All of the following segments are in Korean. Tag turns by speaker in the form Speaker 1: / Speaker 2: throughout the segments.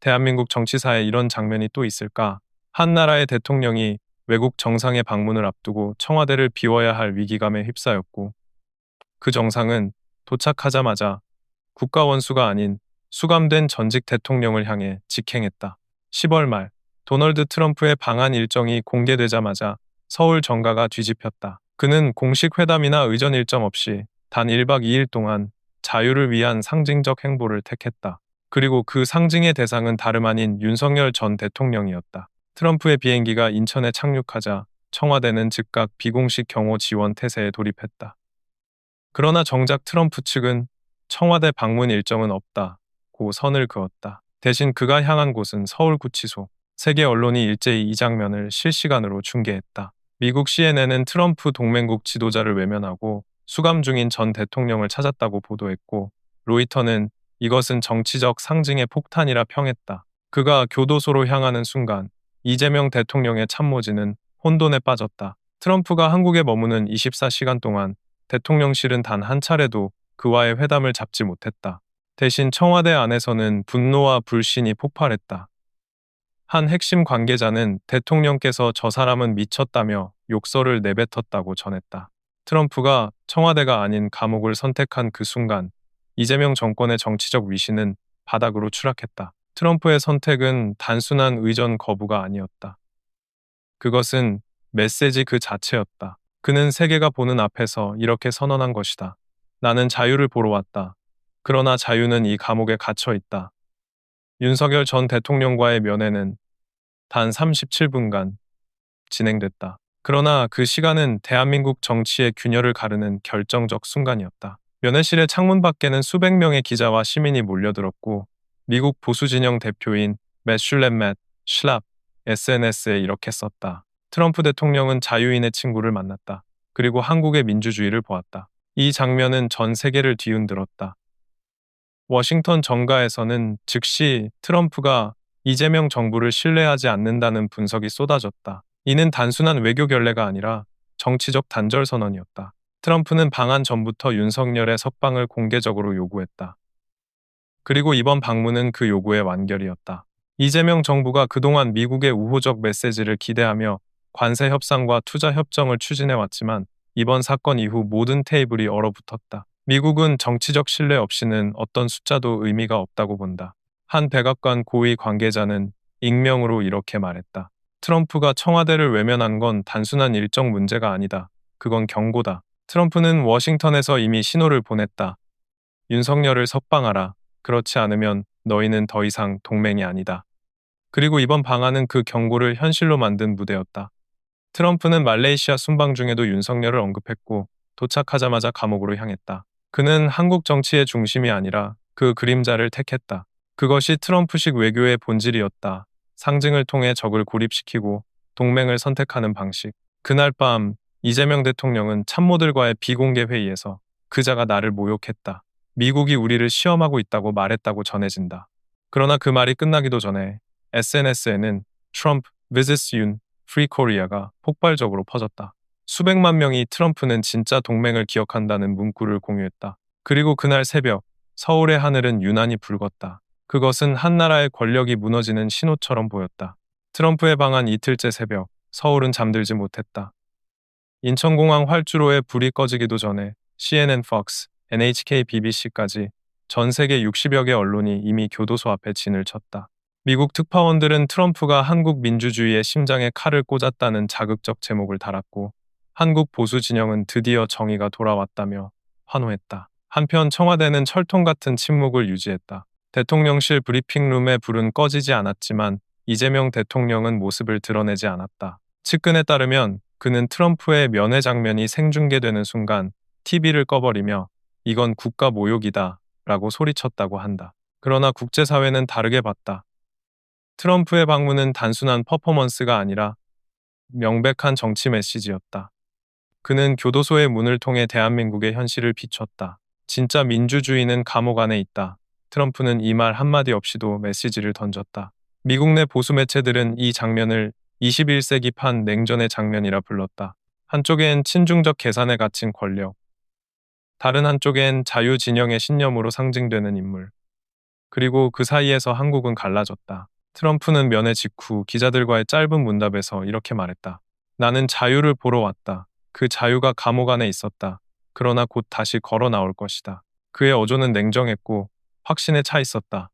Speaker 1: 대한민국 정치사에 이런 장면이 또 있을까? 한 나라의 대통령이 외국 정상의 방문을 앞두고 청와대를 비워야 할 위기감에 휩싸였고, 그 정상은 도착하자마자 국가 원수가 아닌 수감된 전직 대통령을 향해 직행했다. 10월 말, 도널드 트럼프의 방한 일정이 공개되자마자 서울 정가가 뒤집혔다. 그는 공식 회담이나 의전 일정 없이 단 1박 2일 동안 자유를 위한 상징적 행보를 택했다. 그리고 그 상징의 대상은 다름 아닌 윤석열 전 대통령이었다. 트럼프의 비행기가 인천에 착륙하자 청와대는 즉각 비공식 경호 지원 태세에 돌입했다. 그러나 정작 트럼프 측은 청와대 방문 일정은 없다고 선을 그었다. 대신 그가 향한 곳은 서울구치소. 세계 언론이 일제히 이 장면을 실시간으로 중계했다. 미국 CNN은 트럼프 동맹국 지도자를 외면하고 수감 중인 전 대통령을 찾았다고 보도했고, 로이터는 이것은 정치적 상징의 폭탄이라 평했다. 그가 교도소로 향하는 순간 이재명 대통령의 참모진은 혼돈에 빠졌다. 트럼프가 한국에 머무는 24시간 동안 대통령실은 단 한 차례도 그와의 회담을 잡지 못했다. 대신 청와대 안에서는 분노와 불신이 폭발했다. 한 핵심 관계자는 대통령께서 저 사람은 미쳤다며 욕설을 내뱉었다고 전했다. 트럼프가 청와대가 아닌 감옥을 선택한 그 순간 이재명 정권의 정치적 위신은 바닥으로 추락했다. 트럼프의 선택은 단순한 의전 거부가 아니었다. 그것은 메시지 그 자체였다. 그는 세계가 보는 앞에서 이렇게 선언한 것이다. 나는 자유를 보러 왔다. 그러나 자유는 이 감옥에 갇혀 있다. 윤석열 전 대통령과의 면회는 단 37분간 진행됐다. 그러나 그 시간은 대한민국 정치의 균열을 가르는 결정적 순간이었다. 면회실의 창문 밖에는 수백 명의 기자와 시민이 몰려들었고, 미국 보수 진영 대표인 매슐렛 슐랍 SNS에 이렇게 썼다. 트럼프 대통령은 자유인의 친구를 만났다. 그리고 한국의 민주주의를 보았다. 이 장면은 전 세계를 뒤흔들었다. 워싱턴 정가에서는 즉시 트럼프가 이재명 정부를 신뢰하지 않는다는 분석이 쏟아졌다. 이는 단순한 외교 결례가 아니라 정치적 단절 선언이었다. 트럼프는 방한 전부터 윤석열의 석방을 공개적으로 요구했다. 그리고 이번 방문은 그 요구의 완결이었다. 이재명 정부가 그동안 미국의 우호적 메시지를 기대하며 관세 협상과 투자 협정을 추진해왔지만 이번 사건 이후 모든 테이블이 얼어붙었다. 미국은 정치적 신뢰 없이는 어떤 숫자도 의미가 없다고 본다. 한 백악관 고위 관계자는 익명으로 이렇게 말했다. 트럼프가 청와대를 외면한 건 단순한 일정 문제가 아니다. 그건 경고다. 트럼프는 워싱턴에서 이미 신호를 보냈다. 윤석열을 석방하라. 그렇지 않으면 너희는 더 이상 동맹이 아니다. 그리고 이번 방안은 그 경고를 현실로 만든 무대였다. 트럼프는 말레이시아 순방 중에도 윤석열을 언급했고 도착하자마자 감옥으로 향했다. 그는 한국 정치의 중심이 아니라 그 그림자를 택했다. 그것이 트럼프식 외교의 본질이었다. 상징을 통해 적을 고립시키고 동맹을 선택하는 방식. 그날 밤 이재명 대통령은 참모들과의 비공개 회의에서 그자가 나를 모욕했다. 미국이 우리를 시험하고 있다고 말했다고 전해진다. 그러나 그 말이 끝나기도 전에 SNS에는 Trump visits Yoon, Free Korea가 폭발적으로 퍼졌다. 수백만 명이 트럼프는 진짜 동맹을 기억한다는 문구를 공유했다. 그리고 그날 새벽 서울의 하늘은 유난히 붉었다. 그것은 한 나라의 권력이 무너지는 신호처럼 보였다. 트럼프의 방한 이틀째 새벽 서울은 잠들지 못했다. 인천공항 활주로에 불이 꺼지기도 전에 CNN, Fox, NHK, BBC까지 전 세계 60여 개 언론이 이미 교도소 앞에 진을 쳤다. 미국 특파원들은 트럼프가 한국 민주주의의 심장에 칼을 꽂았다는 자극적 제목을 달았고, 한국 보수 진영은 드디어 정의가 돌아왔다며 환호했다. 한편 청와대는 철통 같은 침묵을 유지했다. 대통령실 브리핑룸의 불은 꺼지지 않았지만 이재명 대통령은 모습을 드러내지 않았다. 측근에 따르면 그는 트럼프의 면회 장면이 생중계되는 순간 TV를 꺼버리며 이건 국가 모욕이다 라고 소리쳤다고 한다. 그러나 국제사회는 다르게 봤다. 트럼프의 방문은 단순한 퍼포먼스가 아니라 명백한 정치 메시지였다. 그는 교도소의 문을 통해 대한민국의 현실을 비췄다. 진짜 민주주의는 감옥 안에 있다. 트럼프는 이 말 한마디 없이도 메시지를 던졌다. 미국 내 보수 매체들은 이 장면을 21세기판 냉전의 장면이라 불렀다. 한쪽엔 친중적 계산에 갇힌 권력, 다른 한쪽엔 자유 진영의 신념으로 상징되는 인물. 그리고 그 사이에서 한국은 갈라졌다. 트럼프는 면회 직후 기자들과의 짧은 문답에서 이렇게 말했다. 나는 자유를 보러 왔다. 그 자유가 감옥 안에 있었다. 그러나 곧 다시 걸어 나올 것이다. 그의 어조는 냉정했고 확신에 차 있었다.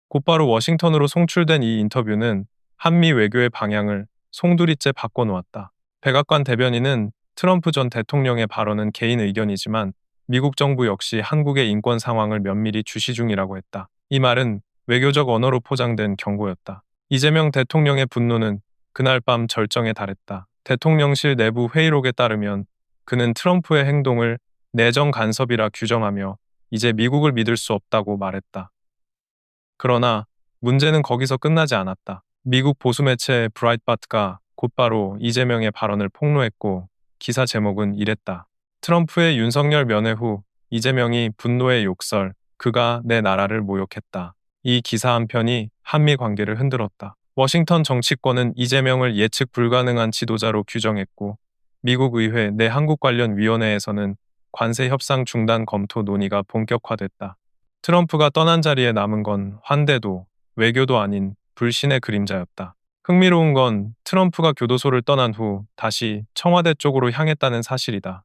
Speaker 1: 곧바로 워싱턴으로 송출된 이 인터뷰는 한미 외교의 방향을 송두리째 바꿔놓았다. 백악관 대변인은 트럼프 전 대통령의 발언은 개인 의견이지만 미국 정부 역시 한국의 인권 상황을 면밀히 주시 중이라고 했다. 이 말은 외교적 언어로 포장된 경고였다. 이재명 대통령의 분노는 그날 밤 절정에 달했다. 대통령실 내부 회의록에 따르면 그는 트럼프의 행동을 내정 간섭이라 규정하며 이제 미국을 믿을 수 없다고 말했다. 그러나 문제는 거기서 끝나지 않았다. 미국 보수 매체 브라이트바트가 곧바로 이재명의 발언을 폭로했고 기사 제목은 이랬다. 트럼프의 윤석열 면회 후 이재명이 분노의 욕설, 그가 내 나라를 모욕했다. 이 기사 한 편이 한미 관계를 흔들었다. 워싱턴 정치권은 이재명을 예측 불가능한 지도자로 규정했고 미국 의회 내 한국 관련 위원회에서는 관세 협상 중단 검토 논의가 본격화됐다. 트럼프가 떠난 자리에 남은 건 환대도 외교도 아닌 불신의 그림자였다. 흥미로운 건 트럼프가 교도소를 떠난 후 다시 청와대 쪽으로 향했다는 사실이다.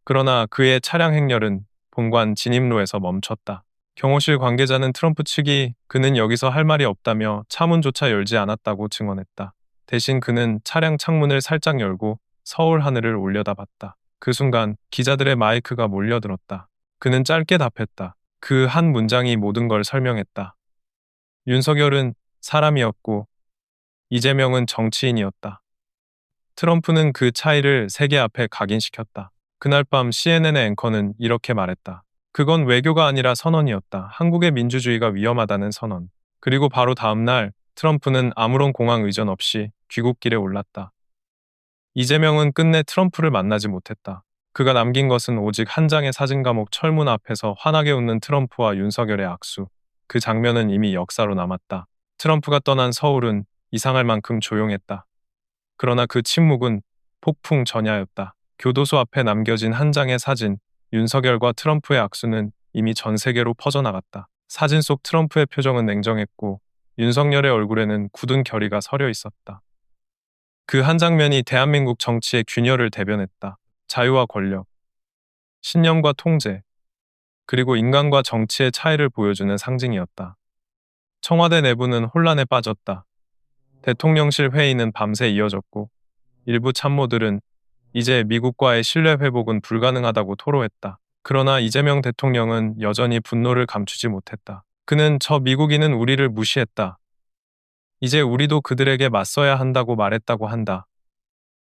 Speaker 1: 그러나 그의 차량 행렬은 본관 진입로에서 멈췄다. 경호실 관계자는 트럼프 측이 그는 여기서 할 말이 없다며 차문조차 열지 않았다고 증언했다. 대신 그는 차량 창문을 살짝 열고 서울 하늘을 올려다봤다. 그 순간 기자들의 마이크가 몰려들었다. 그는 짧게 답했다. 그 한 문장이 모든 걸 설명했다. 윤석열은 사람이었고 이재명은 정치인이었다. 트럼프는 그 차이를 세계 앞에 각인시켰다. 그날 밤 CNN의 앵커는 이렇게 말했다. 그건 외교가 아니라 선언이었다. 한국의 민주주의가 위험하다는 선언. 그리고 바로 다음 날 트럼프는 아무런 공항 의전 없이 귀국길에 올랐다. 이재명은 끝내 트럼프를 만나지 못했다. 그가 남긴 것은 오직 한 장의 사진 감옥 철문 앞에서 환하게 웃는 트럼프와 윤석열의 악수. 그 장면은 이미 역사로 남았다. 트럼프가 떠난 서울은 이상할 만큼 조용했다. 그러나 그 침묵은 폭풍 전야였다. 교도소 앞에 남겨진 한 장의 사진, 윤석열과 트럼프의 악수는 이미 전 세계로 퍼져나갔다. 사진 속 트럼프의 표정은 냉정했고 윤석열의 얼굴에는 굳은 결의가 서려 있었다. 그 한 장면이 대한민국 정치의 균열을 대변했다. 자유와 권력, 신념과 통제, 그리고 인간과 정치의 차이를 보여주는 상징이었다. 청와대 내부는 혼란에 빠졌다. 대통령실 회의는 밤새 이어졌고 일부 참모들은 이제 미국과의 신뢰 회복은 불가능하다고 토로했다. 그러나 이재명 대통령은 여전히 분노를 감추지 못했다. 그는 저 미국인은 우리를 무시했다. 이제 우리도 그들에게 맞서야 한다고 말했다고 한다.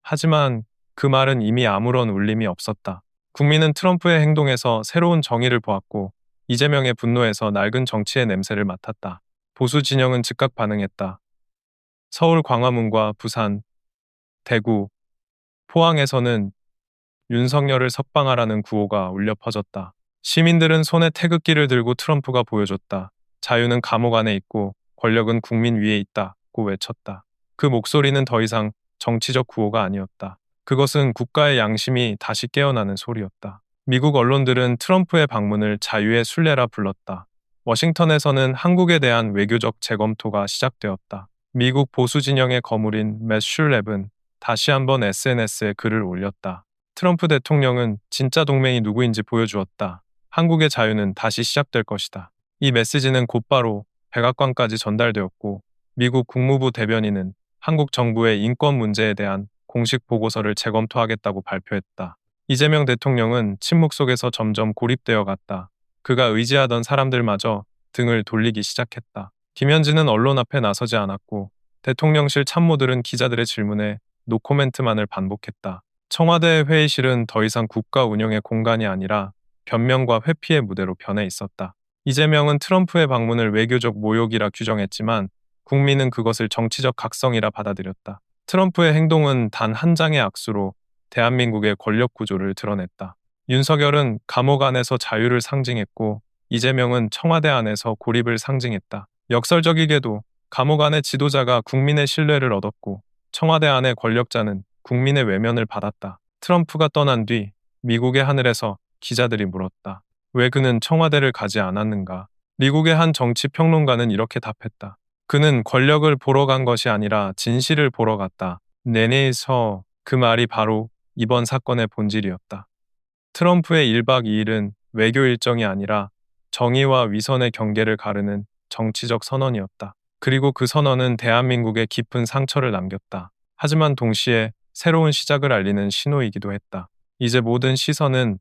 Speaker 1: 하지만 그 말은 이미 아무런 울림이 없었다. 국민은 트럼프의 행동에서 새로운 정의를 보았고 이재명의 분노에서 낡은 정치의 냄새를 맡았다. 보수 진영은 즉각 반응했다. 서울 광화문과 부산, 대구, 포항에서는 윤석열을 석방하라는 구호가 울려 퍼졌다. 시민들은 손에 태극기를 들고 트럼프가 보여줬다. 자유는 감옥 안에 있고 권력은 국민 위에 있다고 외쳤다. 그 목소리는 더 이상 정치적 구호가 아니었다. 그것은 국가의 양심이 다시 깨어나는 소리였다. 미국 언론들은 트럼프의 방문을 자유의 순례라 불렀다. 워싱턴에서는 한국에 대한 외교적 재검토가 시작되었다. 미국 보수 진영의 거물인 맷 슐랩은 다시 한번 SNS에 글을 올렸다. 트럼프 대통령은 진짜 동맹이 누구인지 보여주었다. 한국의 자유는 다시 시작될 것이다. 이 메시지는 곧바로 백악관까지 전달되었고 미국 국무부 대변인은 한국 정부의 인권 문제에 대한 공식 보고서를 재검토하겠다고 발표했다. 이재명 대통령은 침묵 속에서 점점 고립되어 갔다. 그가 의지하던 사람들마저 등을 돌리기 시작했다. 김현진은 언론 앞에 나서지 않았고 대통령실 참모들은 기자들의 질문에 노코멘트만을 반복했다. 청와대 회의실은 더 이상 국가 운영의 공간이 아니라 변명과 회피의 무대로 변해 있었다. 이재명은 트럼프의 방문을 외교적 모욕이라 규정했지만 국민은 그것을 정치적 각성이라 받아들였다. 트럼프의 행동은 단 한 장의 악수로 대한민국의 권력 구조를 드러냈다. 윤석열은 감옥 안에서 자유를 상징했고 이재명은 청와대 안에서 고립을 상징했다. 역설적이게도 감옥 안의 지도자가 국민의 신뢰를 얻었고 청와대 안의 권력자는 국민의 외면을 받았다. 트럼프가 떠난 뒤 미국의 하늘에서 기자들이 물었다. 왜 그는 청와대를 가지 않았는가? 미국의 한 정치 평론가는 이렇게 답했다. 그는 권력을 보러 간 것이 아니라 진실을 보러 갔다. 내내에서 그 말이 바로 이번 사건의 본질이었다. 트럼프의 1박 2일은 외교 일정이 아니라 정의와 위선의 경계를 가르는 정치적 선언이었다. 그리고 그 선언은 대한민국에 깊은 상처를 남겼다. 하지만 동시에 새로운 시작을 알리는 신호이기도 했다. 이제 모든 시선은